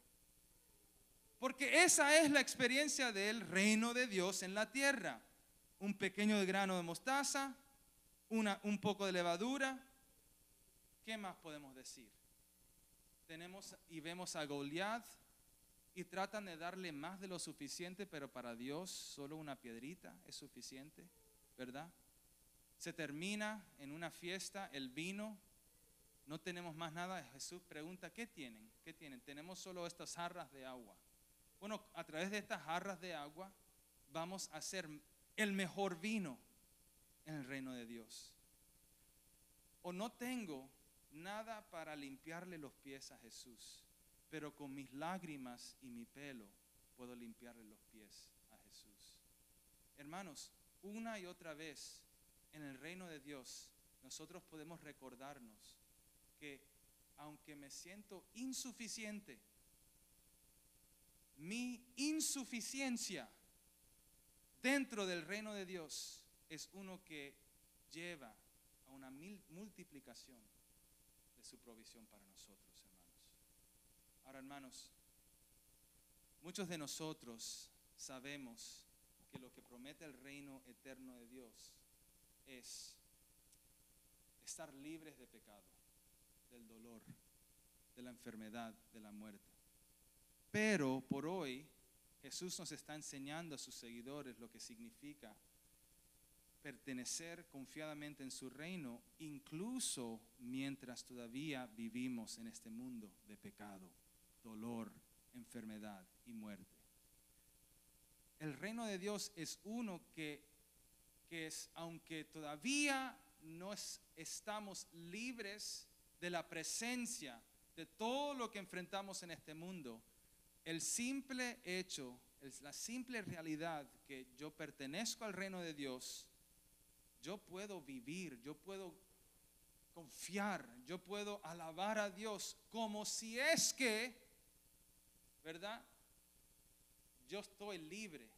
Porque esa es la experiencia del reino de Dios en la tierra. Un pequeño grano de mostaza, un poco de levadura. ¿Qué más podemos decir? Vemos a Goliat y tratan de darle más de lo suficiente, pero para Dios solo una piedrita es suficiente, ¿verdad? Se termina en una fiesta el vino. No tenemos más nada. Jesús pregunta, ¿qué tienen? ¿Qué tienen? Tenemos solo estas jarras de agua. Bueno, a través de estas jarras de agua vamos a hacer el mejor vino en el reino de Dios. O no tengo nada para limpiarle los pies a Jesús, pero con mis lágrimas y mi pelo puedo limpiarle los pies a Jesús. Hermanos, una y otra vez en el reino de Dios nosotros podemos recordarnos que aunque me siento insuficiente, mi insuficiencia dentro del reino de Dios es uno que lleva a una multiplicación de su provisión para nosotros, hermanos. Ahora, hermanos, muchos de nosotros sabemos que lo que promete el reino eterno de Dios es estar libres de pecado, del dolor, de la enfermedad, de la muerte. Pero por hoy Jesús nos está enseñando a sus seguidores lo que significa pertenecer confiadamente en su reino, incluso mientras todavía vivimos en este mundo de pecado, dolor, enfermedad y muerte. El reino de Dios es uno que es, aunque todavía no estamos libres de la presencia de todo lo que enfrentamos en este mundo, el simple hecho, la simple realidad que yo pertenezco al reino de Dios, yo puedo vivir, yo puedo confiar, yo puedo alabar a Dios como si es que, ¿verdad? Yo estoy libre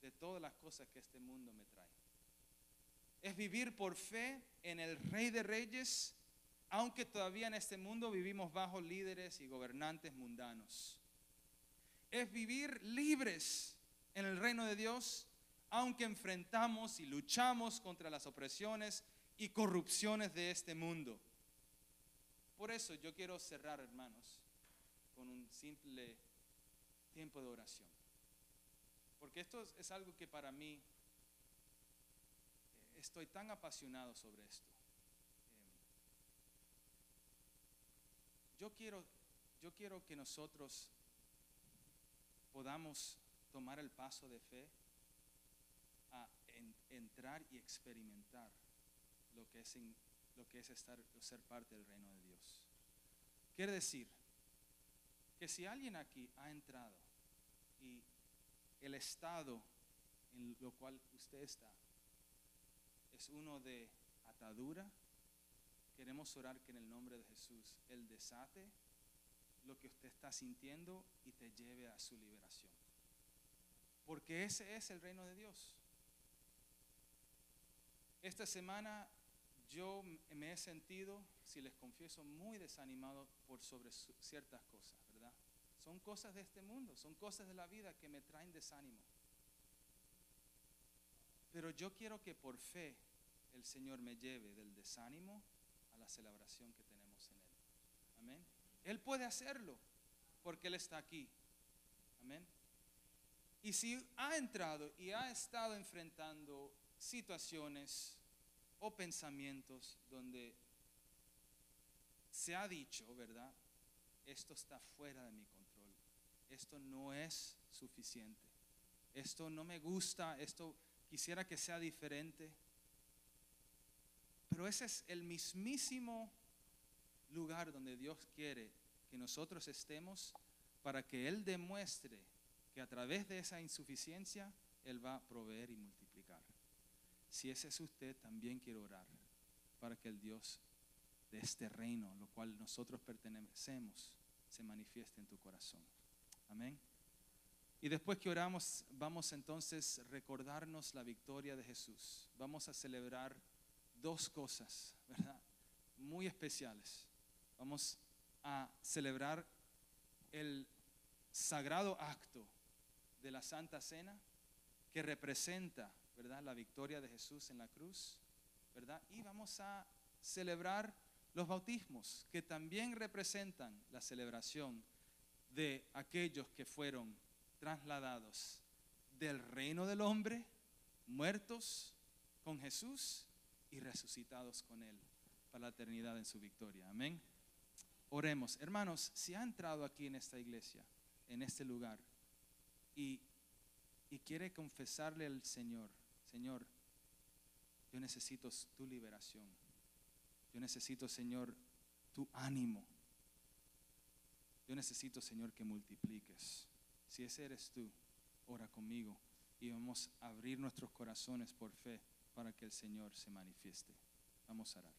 de todas las cosas que este mundo me trae. Es vivir por fe en el Rey de Reyes, aunque todavía en este mundo vivimos bajo líderes y gobernantes mundanos. Es vivir libres en el reino de Dios, aunque enfrentamos y luchamos contra las opresiones y corrupciones de este mundo. Por eso yo quiero cerrar, hermanos, con un simple tiempo de oración. Porque esto es algo que para mí estoy tan apasionado sobre esto. Yo quiero que nosotros podamos tomar el paso de fe a entrar y experimentar lo que es ser parte del reino de Dios. Quiere decir que si alguien aquí ha entrado y el estado en lo cual usted está es uno de atadura, queremos orar que en el nombre de Jesús Él desate lo que usted está sintiendo y te lleve a su liberación. Porque ese es el reino de Dios. Esta semana yo me he sentido, si les confieso, muy desanimado sobre ciertas cosas, ¿verdad? Son cosas de este mundo, son cosas de la vida que me traen desánimo. Pero yo quiero que por fe el Señor me lleve del desánimo a la celebración que tenemos en Él. Amén. Él puede hacerlo porque Él está aquí. Amén. Y si ha entrado y ha estado enfrentando situaciones o pensamientos donde se ha dicho, ¿verdad? Esto está fuera de mi control. Esto no es suficiente. Esto no me gusta. Esto quisiera que sea diferente. Pero ese es el mismísimo lugar donde Dios quiere que nosotros estemos para que Él demuestre que a través de esa insuficiencia Él va a proveer y multiplicar. Si ese es usted, también quiero orar para que el Dios de este reino, lo cual nosotros pertenecemos, se manifieste en tu corazón. Amén. Y después que oramos, vamos entonces a recordarnos la victoria de Jesús. Vamos a celebrar dos cosas, ¿verdad? Muy especiales. Vamos a celebrar el sagrado acto de la Santa Cena que representa, ¿verdad?, la victoria de Jesús en la cruz, ¿verdad? Y vamos a celebrar los bautismos que también representan la celebración de aquellos que fueron trasladados del reino del hombre, muertos con Jesús y resucitados con Él para la eternidad en su victoria. Amén. Oremos. Hermanos, si ha entrado aquí en esta iglesia, en este lugar, y quiere confesarle al Señor, Señor, yo necesito tu liberación. Yo necesito, Señor, tu ánimo. Yo necesito, Señor, que multipliques. Si ese eres tú, ora conmigo y vamos a abrir nuestros corazones por fe para que el Señor se manifieste. Vamos a orar.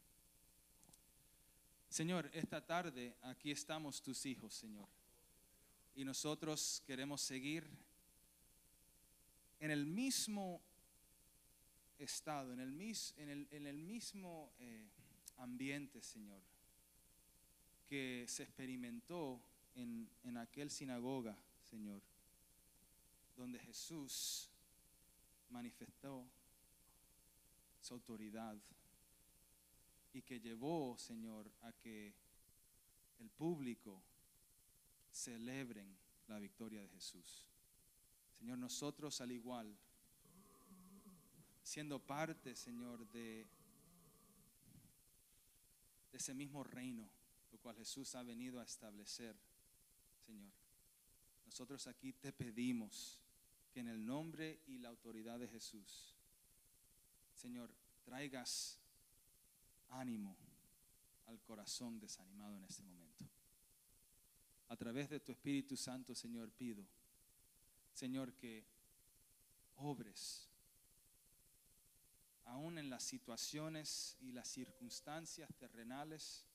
Señor, esta tarde aquí estamos tus hijos, Señor. Y nosotros queremos seguir en el mismo estado, en el mismo ambiente, Señor, que se experimentó en aquel sinagoga, Señor, donde Jesús manifestó su autoridad y que llevó, Señor, a que el público celebren la victoria de Jesús. Señor, nosotros al igual, siendo parte, Señor, de ese mismo reino, lo cual Jesús ha venido a establecer, Señor. Nosotros aquí te pedimos que en el nombre y la autoridad de Jesús, Señor, traigas ánimo al corazón desanimado en este momento. A través de tu Espíritu Santo, Señor, pido, Señor, que obres aún en las situaciones y las circunstancias terrenales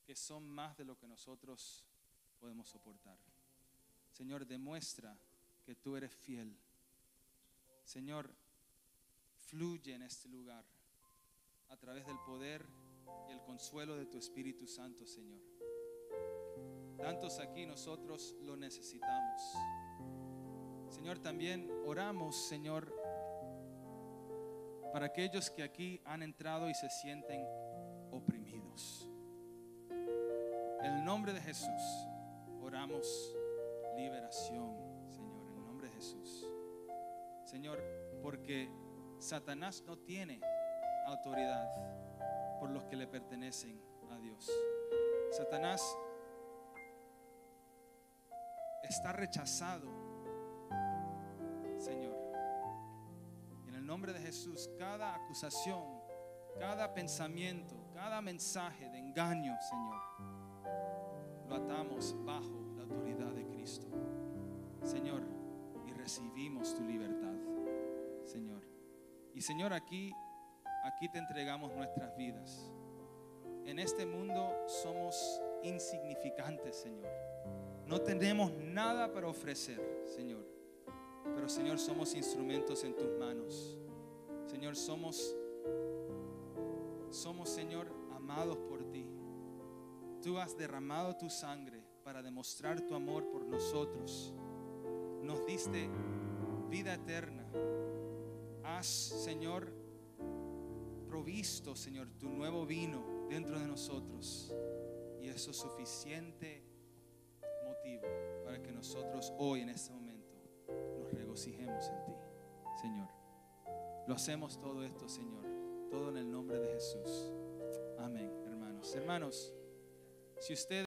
que son más de lo que nosotros podemos soportar. Señor, demuestra que tú eres fiel. Señor, fluye en este lugar a través del poder y el consuelo de tu Espíritu Santo, Señor. Tantos aquí nosotros lo necesitamos. Señor, también oramos, Señor, para aquellos que aquí han entrado y se sienten oprimidos. En el nombre de Jesús oramos liberación, Señor, en el nombre de Jesús. Señor, porque Satanás no tiene autoridad por los que le pertenecen a Dios. Satanás está rechazado, Señor. En el nombre de Jesús, cada acusación, cada pensamiento, cada mensaje de engaño, Señor, lo atamos bajo la autoridad de Cristo, Señor, y recibimos tu libertad, Señor. Y Señor, aquí te entregamos nuestras vidas. En este mundo somos insignificantes, Señor. No tenemos nada para ofrecer, Señor. Pero, Señor, somos instrumentos en tus manos. Señor, somos, Señor, amados por ti. Tú has derramado tu sangre para demostrar tu amor por nosotros. Nos diste vida eterna. Has, Señor, provisto, Señor, tu nuevo vino dentro de nosotros. Y eso es suficiente motivo para que nosotros hoy, en este momento, nos regocijemos en ti, Señor. Lo hacemos todo esto, Señor, todo en el nombre de Jesús. Amén, hermanos. Hermanos, si usted